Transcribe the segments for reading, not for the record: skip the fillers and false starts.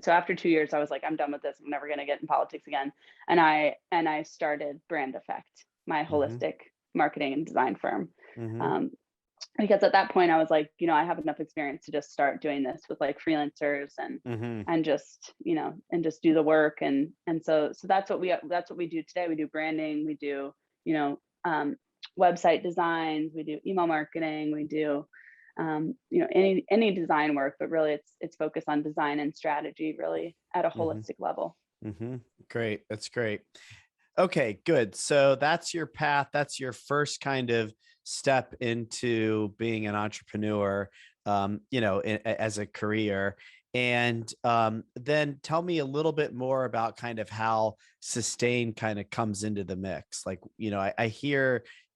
So after 2 years, I was like, I'm done with this. I'm never going to get in politics again. And I started Brand Effect, my Mm-hmm. holistic marketing and design firm. Mm-hmm. Um, because at that point I was like, I have enough experience to just start doing this with like freelancers Mm-hmm. and just, and just do the work. And so that's what we do today. We do branding, we do, you know, um, website designs, we do email marketing, we do, any design work, but really it's focused on design and strategy really at a Mm-hmm. holistic level. Mm-hmm. Great. That's great. Okay, good. So that's your path. That's your first kind of step into being an entrepreneur, as a career. And then tell me a little bit more about kind of how sustain kind of comes into the mix. Like,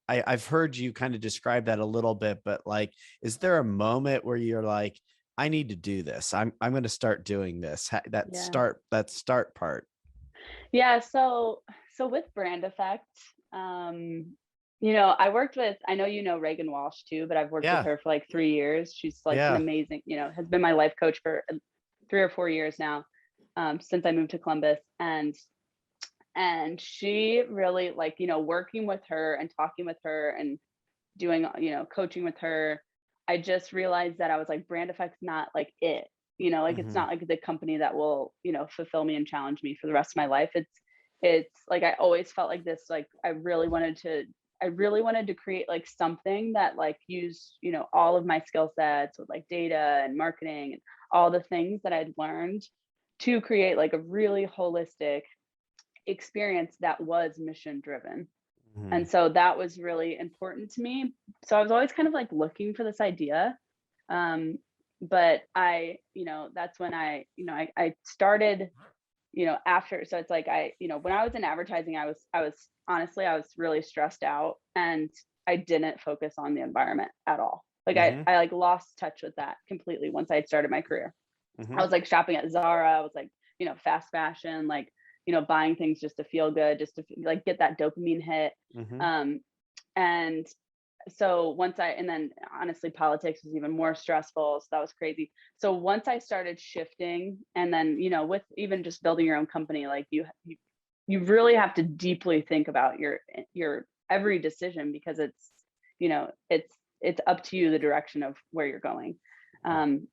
I've heard you kind of describe that a little bit, but like, is there a moment where you're like, I need to do this. I'm going to start doing this. Yeah. That start part. Yeah. So with Brand Effect, I worked with, I know Reagan Walsh too, but I've worked with Yeah. her for like 3 years. She's like an Yeah. amazing, has been my life coach for 3 or 4 years now, since I moved to Columbus. And she really, like, working with her and talking with her and doing, coaching with her, I just realized that I was like, Brand Effect's not like it, like it's Mhm. not like the company that will, fulfill me and challenge me for the rest of my life. It's like I always felt like this, like I really wanted to create like something that like used, all of my skill sets with like data and marketing and all the things that I'd learned to create like a really holistic experience that was mission driven. And Mhm. so that was really important to me. So I was always kind of like looking for this idea. Um, but that's when I started, after. So it's like when I was in advertising, I was honestly, I was really stressed out and I didn't focus on the environment at all. Like Mhm. I like lost touch with that completely once I had started my career. I Mhm. was like shopping at Zara. I was like, fast fashion, like, buying things just to feel good, just to like get that dopamine hit. Mhm. Um, and so and then honestly, politics was even more stressful. So that was crazy. So once I started shifting, and then, with even just building your own company, like you really have to deeply think about your every decision because it's up to you, the direction of where you're going. Um,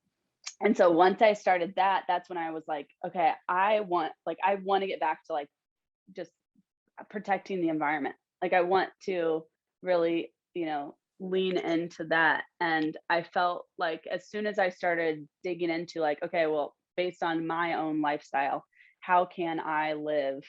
and so once I started that, that's when I was like, okay, I want to get back to like just protecting the environment. Like I want to really, lean into that. And I felt like as soon as I started digging into like, okay, well, based on my own lifestyle, how can I live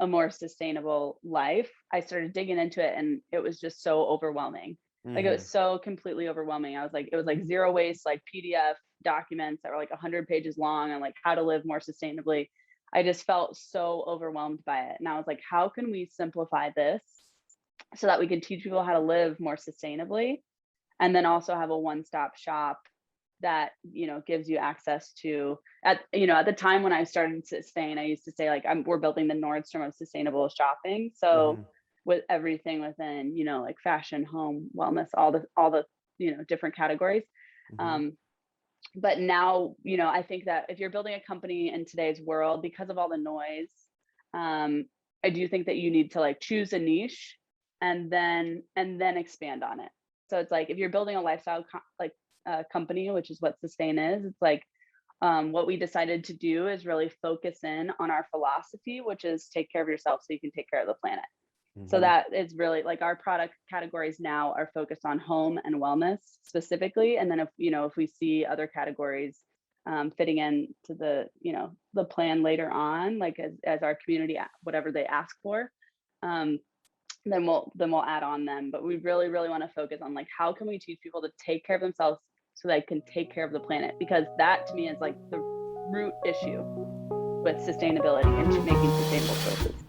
a more sustainable life? I started digging into it and it was just so overwhelming. Like it was Mhm. so completely overwhelming. It was like zero waste, like PDF documents that were like 100 pages long on like how to live more sustainably. I just felt so overwhelmed by it. And I was like, how can we simplify this so that we can teach people how to live more sustainably and then also have a one-stop shop that gives you access to at the time when I started Sustain, I used to say like we're building the Nordstrom of sustainable shopping. So Mhm. with everything within like fashion, home, wellness, all the different categories. Mhm. um but now I think that if you're building a company in today's world, because of all the noise, um I do think that you need to like choose a niche and then expand on it. So it's like if you're building a lifestyle company, which is what Sustain is, it's like what we decided to do is really focus in on our philosophy, which is take care of yourself so you can take care of the planet. So Mhm. that is really like our product categories now are focused on home and wellness specifically. And then if we see other categories fitting in to the plan later on, like as our community, whatever they ask for, um, then we'll add on them. But we really, really want to focus on like, how can we teach people to take care of themselves so they can take care of the planet? Because that to me is like the root issue with sustainability and making sustainable choices.